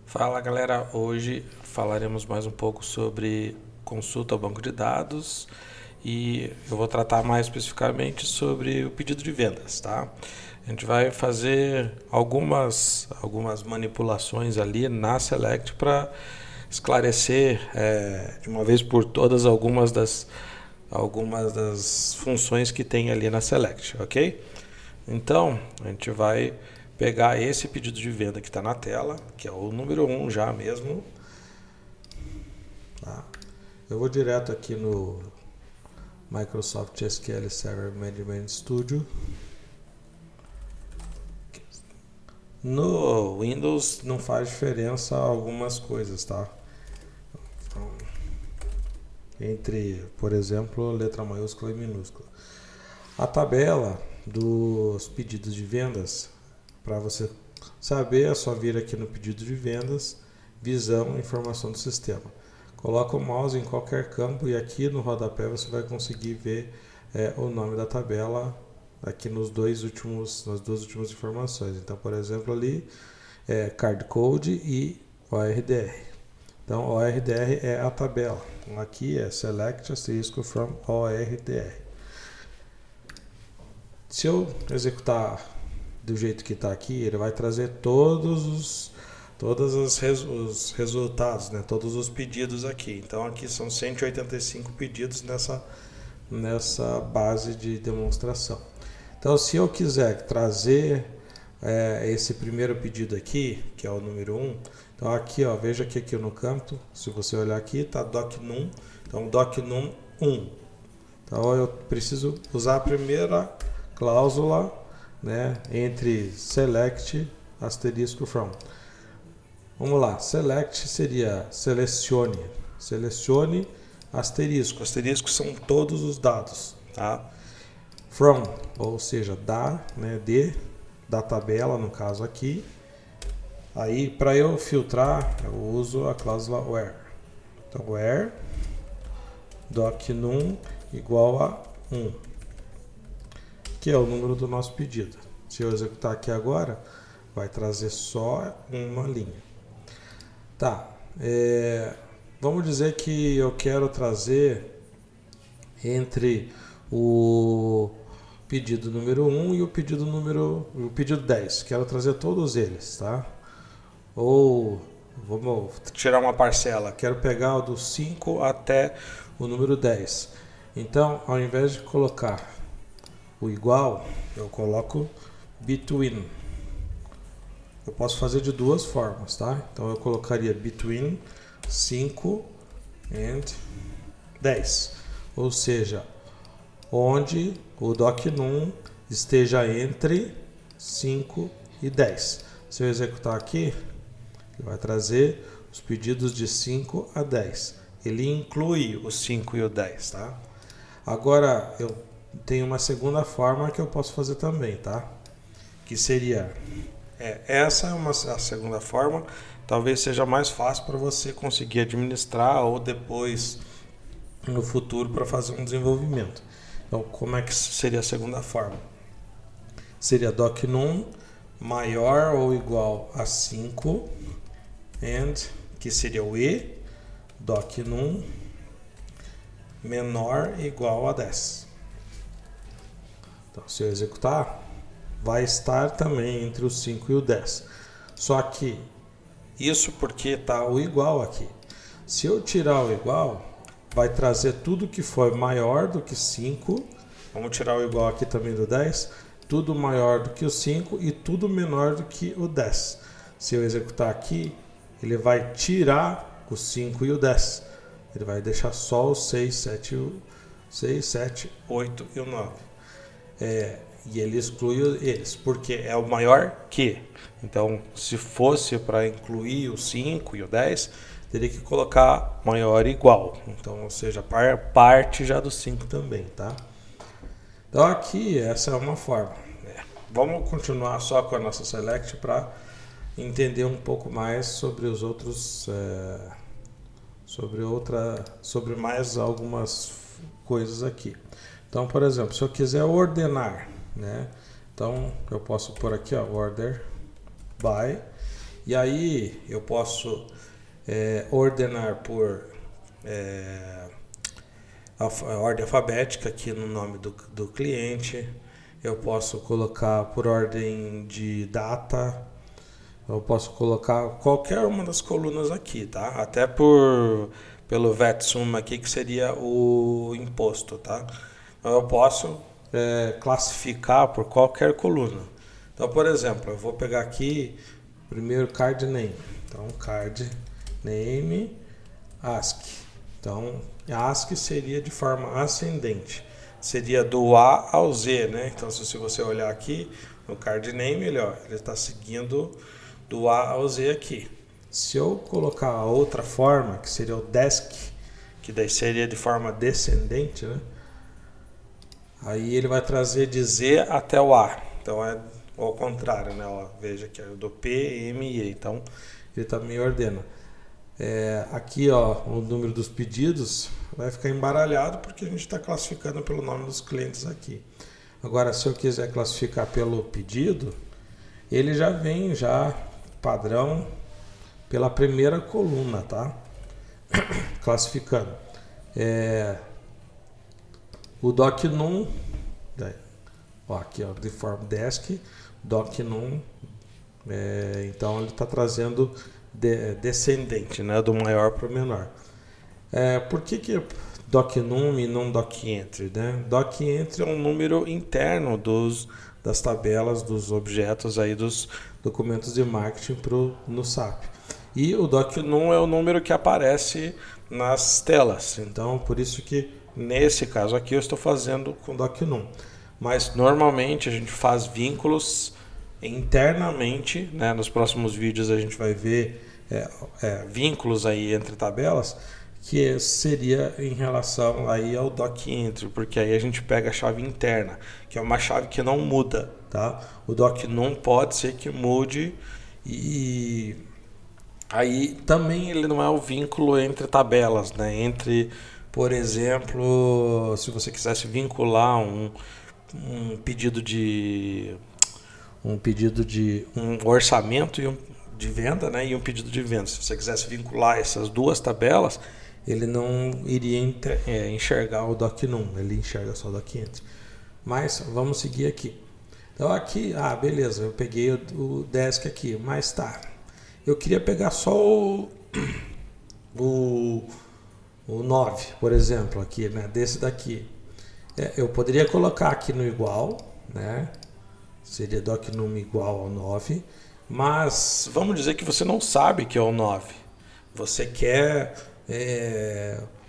Fala galera, hoje falaremos mais um pouco sobre consulta ao banco de dados e eu vou tratar mais especificamente sobre o pedido de vendas, tá? A gente vai fazer algumas manipulações ali na Select para esclarecer de uma vez por todas algumas das funções que tem ali na Select, ok? Então, a gente vai pegar esse pedido de venda que está na tela, que é o número 1 já mesmo. Tá? Eu vou direto aqui no Microsoft SQL Server Management Studio. No Windows não faz diferença algumas coisas, tá? Então, entre, por exemplo, letra maiúscula e minúscula. A tabela dos pedidos de vendas, para você saber, é só vir aqui no pedido de vendas, visão, informação do sistema. Coloca o mouse em qualquer campo e aqui no rodapé você vai conseguir ver o nome da tabela aqui nas duas últimas informações. Então, por exemplo, ali é Card Code e ORDR. Então, ORDR é a tabela. Então, aqui é Select asterisco from ORDR. Se eu executar do jeito que está aqui, ele vai trazer todos os resultados, né? Todos os pedidos aqui. Então aqui são 185 pedidos nessa base de demonstração. Então se eu quiser trazer esse primeiro pedido aqui, que é o número 1, então aqui, ó, veja que aqui no campo, se você olhar aqui, está docnum, então docnum 1. Então eu preciso usar a primeira cláusula, né, entre select asterisco from. Vamos lá, select seria selecione asterisco. Asterisco são todos os dados, tá? From, ou seja, né, da tabela, no caso aqui. Aí, para eu filtrar, eu uso a cláusula where. Então, where docnum igual a 1, que é o número do nosso pedido. Se eu executar aqui agora, vai trazer só uma linha. Tá, vamos dizer que eu quero trazer entre o pedido número 1 e o pedido 10. Quero trazer todos eles, tá? Ou vamos tirar uma parcela. Quero pegar o do 5 até o número 10. Então, ao invés de colocar o igual, eu coloco between. Eu posso fazer de duas formas, tá? Então eu colocaria between 5 and 10. Ou seja, onde o docnum esteja entre 5 e 10. Se eu executar aqui, ele vai trazer os pedidos de 5 a 10. Ele inclui o 5 e o 10, tá? Agora eu tenho uma segunda forma que eu posso fazer também, tá? Que seria essa é a segunda forma, talvez seja mais fácil para você conseguir administrar ou depois no futuro para fazer um desenvolvimento. Então, como é que seria a segunda forma? Seria docnum maior ou igual a 5 and, que seria o e, docnum menor ou igual a 10. Então, se eu executar, vai estar também entre o 5 e o 10. Só que, isso porque está o igual aqui. Se eu tirar o igual, vai trazer tudo que for maior do que 5. Vamos tirar o igual aqui também do 10. Tudo maior do que o 5 e tudo menor do que o 10. Se eu executar aqui, ele vai tirar o 5 e o 10. Ele vai deixar só o 6, 7, 8 e o 9. E ele exclui eles, porque é o maior que. Então, se fosse para incluir o 5 e o 10, teria que colocar maior e igual. Então, ou seja, parte já do 5 também, tá? Então, aqui, essa é uma forma. Vamos continuar só com a nossa select para entender um pouco mais sobre os outros... sobre mais algumas coisas aqui. Então, por exemplo, se eu quiser ordenar, né? Então, eu posso pôr aqui, ó, order by, E aí eu posso ordenar por a ordem alfabética aqui no nome do cliente. Eu posso colocar por ordem de data. Eu posso colocar qualquer uma das colunas aqui, tá? Até pelo VAT suma aqui, que seria o imposto, tá? Então eu posso classificar por qualquer coluna. Então, por exemplo, eu vou pegar aqui primeiro card name. Então, card name ASCII. Então, ASCII seria de forma ascendente. Seria do A ao Z, né? Então, se você olhar aqui no card name, ele está seguindo do A ao Z aqui. Se eu colocar a outra forma, que seria o DESC, que daí seria de forma descendente, né? Aí ele vai trazer de Z até o A. Então é ao contrário, né? Ó, veja que é do P, M e E. Então ele também ordena. Aqui, ó, o número dos pedidos vai ficar embaralhado porque a gente está classificando pelo nome dos clientes aqui. Agora, se eu quiser classificar pelo pedido, ele já vem padrão pela primeira coluna, tá? Classificando. O DocNum, aqui, ó, de forma desk, DocNum, então ele está trazendo descendente, né, do maior para o menor. Por que DocNum e não DocEntry, né? DocEntry é um número interno das tabelas, dos objetos aí dos documentos de marketing no SAP. E o DocNum é o número que aparece nas telas. Então, por isso que nesse caso aqui eu estou fazendo com DocNum. Mas normalmente a gente faz vínculos internamente, né? Nos próximos vídeos a gente vai ver vínculos aí entre tabelas, que seria em relação aí ao DocEntry, porque aí a gente pega a chave interna, que é uma chave que não muda, tá? O DocNum pode ser que mude, e aí também ele não é o vínculo entre tabelas, né? Entre, por exemplo, se você quisesse vincular um pedido de um orçamento de venda, né, e um pedido de venda. Se você quisesse vincular essas duas tabelas, ele não iria enxergar o DocNum, ele enxerga só o DocEntry. Mas vamos seguir aqui. Então aqui, beleza, eu peguei o desk aqui, mas tá. Eu queria pegar só o 9, por exemplo, aqui, né, desse daqui. Eu poderia colocar aqui no igual, né? Seria DocNum igual ao 9, mas vamos dizer que você não sabe que é o 9. Você quer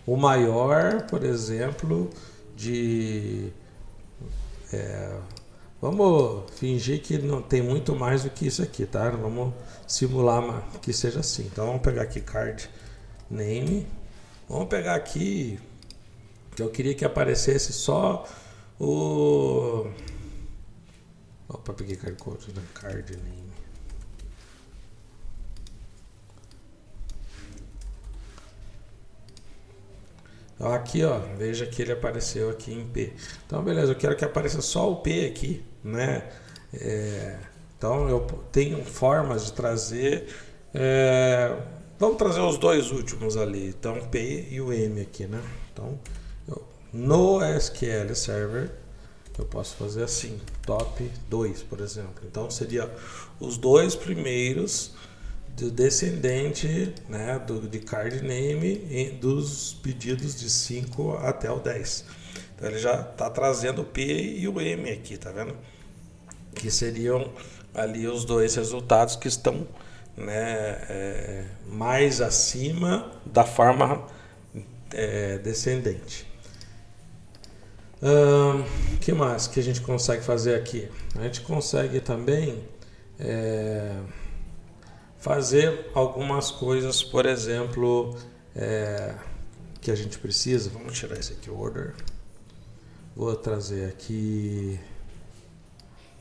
o maior, por exemplo, vamos fingir que não tem muito mais do que isso aqui, tá? Vamos simular que seja assim. Então vamos pegar aqui card name. Vamos pegar aqui que eu queria que aparecesse só o... Opa, peguei card code, né? Card name. Então aqui, ó, veja que ele apareceu aqui em P. Então beleza, eu quero que apareça só o P aqui, né? Então eu tenho formas de trazer... vamos trazer os dois últimos ali, então o P e o M aqui, né? Então no SQL Server eu posso fazer assim, top 2, por exemplo. Então seria os dois primeiros do descendente, né, de card name dos pedidos de 5 até o 10. Então ele já está trazendo o P e o M aqui, tá vendo? Que seriam ali os dois resultados que estão, né, mais acima da forma descendente. Que mais que a gente consegue fazer aqui? A gente consegue também fazer algumas coisas, por exemplo, que a gente precisa. Vamos tirar esse aqui, order. Vou trazer aqui,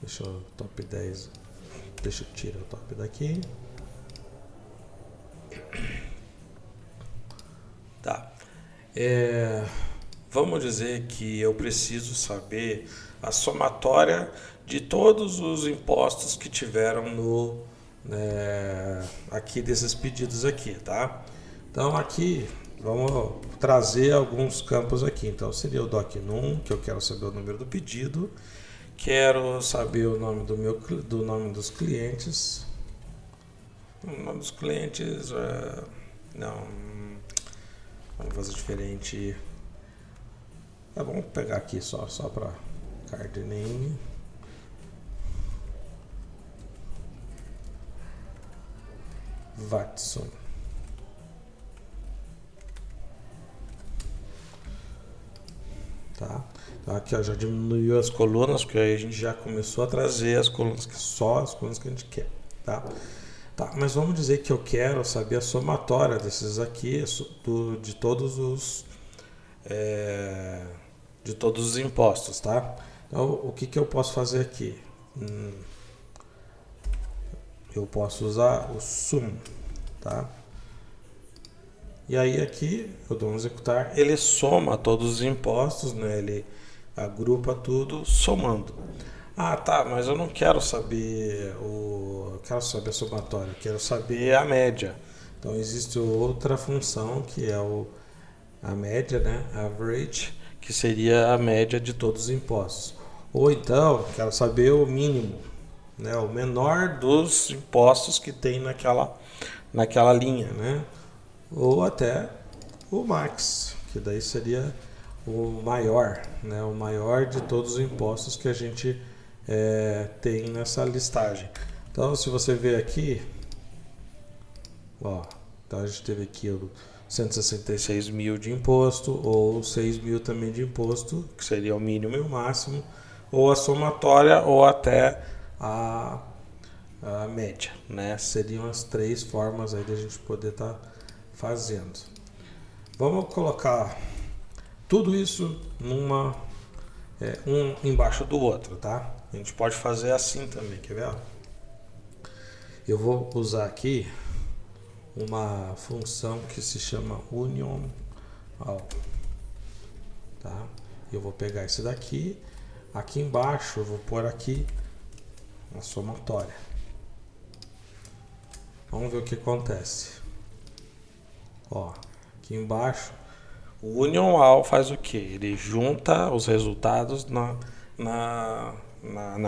deixa eu top 10, deixa eu tirar o top daqui. Tá. Vamos dizer que eu preciso saber a somatória de todos os impostos que tiveram aqui desses pedidos aqui, tá? Então aqui vamos trazer alguns campos aqui. Então seria o doc_num, que eu quero saber o número do pedido, quero saber o nome do nome dos clientes. O nome dos clientes, não, vamos fazer diferente. Vamos pegar aqui só para card name. Watson. Tá? Então aqui ó, já diminuiu as colunas, porque aí a gente já começou a trazer as colunas só as colunas que a gente quer. Tá? Tá, mas vamos dizer que eu quero saber a somatória desses aqui, de todos os impostos, tá? Então o que eu posso fazer aqui? Eu posso usar o sum, tá? E aí aqui eu dou um executar, ele soma todos os impostos, né? Ele agrupa tudo somando. Ah, tá, mas eu não quero saber quero saber a somatória, eu quero saber a média. Então existe outra função que é a média, né? Average, que seria a média de todos os impostos. Ou então, quero saber o mínimo, né? O menor dos impostos que tem naquela linha, né? Ou até o max, que daí seria o maior, né? O maior de todos os impostos que a gente tem nessa listagem. Então, se você ver aqui, ó, então a gente teve aqui o 166 mil de imposto, ou 6 mil também de imposto, que seria o mínimo e o máximo, ou a somatória, ou até a média, né? Seriam as três formas aí da gente poder estar fazendo. Vamos colocar tudo isso um embaixo do outro, tá? A gente pode fazer assim também, quer ver? Eu vou usar aqui uma função que se chama union all, tá? Eu vou pegar esse daqui, aqui embaixo eu vou pôr aqui uma somatória. Vamos ver o que acontece. Ó, aqui embaixo o union all faz o que? Ele junta os resultados na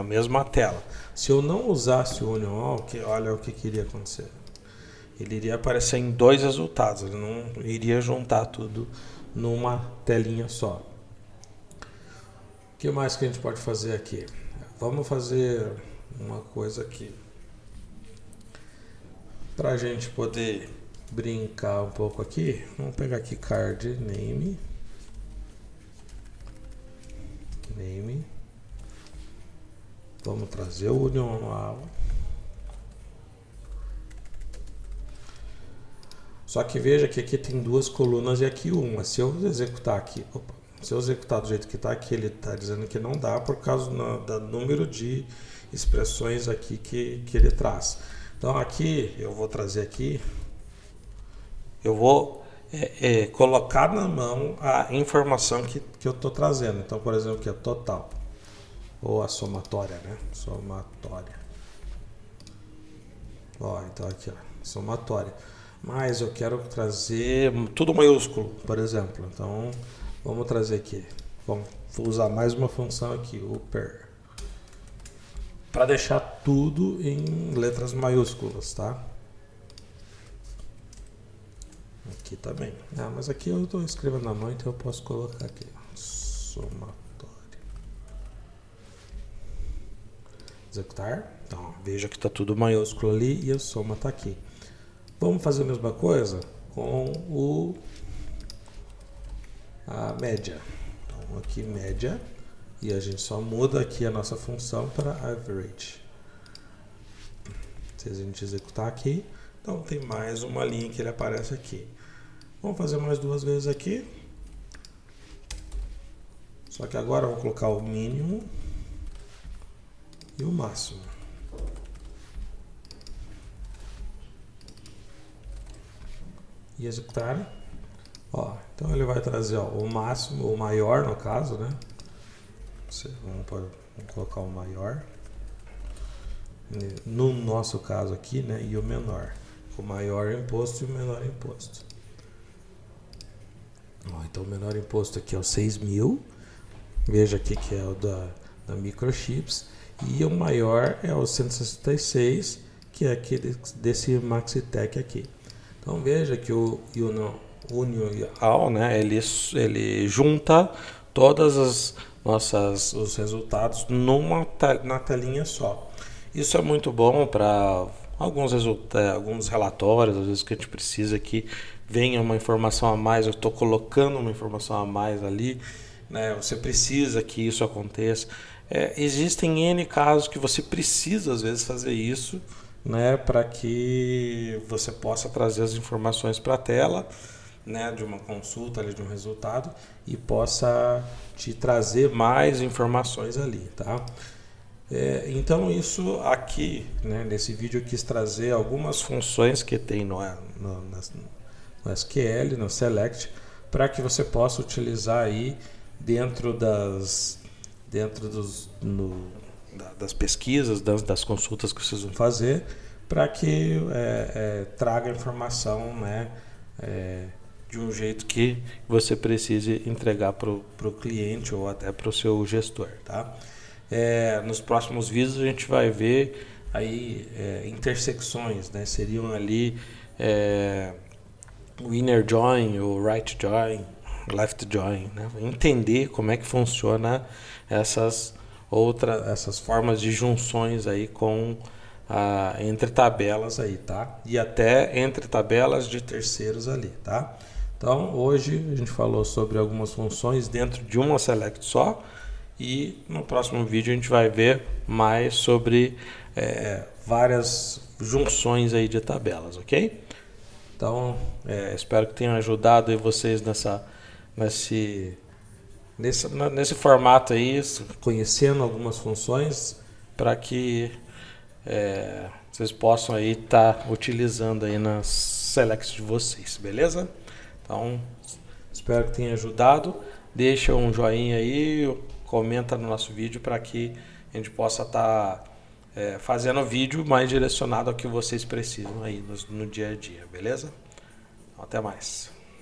mesma tela. Se eu não usasse o union all, olha o que iria acontecer. Ele iria aparecer em dois resultados, ele não iria juntar tudo numa telinha só. O que mais que a gente pode fazer aqui? Vamos fazer uma coisa aqui. Para a gente poder brincar um pouco aqui, vamos pegar aqui card name. Vamos trazer o union all. Só que veja que aqui tem duas colunas e aqui uma. Se eu executar aqui, se eu executar do jeito que está aqui, ele está dizendo que não dá por causa do número de expressões aqui que ele traz. Então aqui eu vou trazer aqui, eu vou colocar na mão a informação que eu estou trazendo. Então, por exemplo, aqui é total, ou a somatória, né? Somatória. Ó, então aqui, ó, somatória. Mas eu quero trazer tudo maiúsculo, por exemplo. Então, vamos trazer aqui. Vamos usar mais uma função aqui, o per, para deixar tudo em letras maiúsculas, tá? Aqui também. Ah, mas aqui eu estou escrevendo na mão, então eu posso colocar aqui. Somatória. Executar. Então, veja que está tudo maiúsculo ali e a soma está aqui. Vamos fazer a mesma coisa com a média. Então, aqui média, e a gente só muda aqui a nossa função para average. Se a gente executar aqui, então tem mais uma linha que ele aparece aqui. Vamos fazer mais duas vezes aqui. Só que agora eu vou colocar o mínimo e o máximo. E executar. Ó, então ele vai trazer o máximo, o maior no caso, né? Vamos colocar o maior. no nosso caso aqui, né, e o menor. O maior imposto e o menor imposto. Então o menor imposto aqui é o 6.000. Veja aqui que é o da Microchips. E o maior é o 166, que é aquele desse Maxitec aqui. Então veja que o Unial, né, ele junta todas os resultados na telinha só. Isso é muito bom para alguns relatórios, às vezes que a gente precisa que venha uma informação a mais, eu estou colocando uma informação a mais ali, né, você precisa que isso aconteça. Existem N casos que você precisa às vezes fazer isso, né, para que você possa trazer as informações para a tela, né, de uma consulta, de um resultado, e possa te trazer mais informações ali, tá? Então isso aqui, né, nesse vídeo eu quis trazer algumas funções que tem no SQL, no Select, para que você possa utilizar aí dentro das pesquisas, das consultas que vocês vão fazer, para que traga informação, né, de um jeito que você precise entregar para o cliente ou até para o seu gestor, tá? Nos próximos vídeos a gente vai ver aí intersecções, né? Seriam ali o inner join, o right join, left join, né? Entender como é que funciona essas formas de junções aí entre tabelas aí, tá? E até entre tabelas de terceiros ali, tá? Então hoje a gente falou sobre algumas funções dentro de uma select só, e no próximo vídeo a gente vai ver mais sobre várias junções aí de tabelas, ok? Então, espero que tenha ajudado aí vocês nesse formato aí, conhecendo algumas funções, para que vocês possam aí estar utilizando aí nas selects de vocês, beleza? Então, espero que tenha ajudado. Deixa um joinha aí, comenta no nosso vídeo para que a gente possa estar fazendo vídeo mais direcionado ao que vocês precisam aí no dia a dia, beleza? Até mais.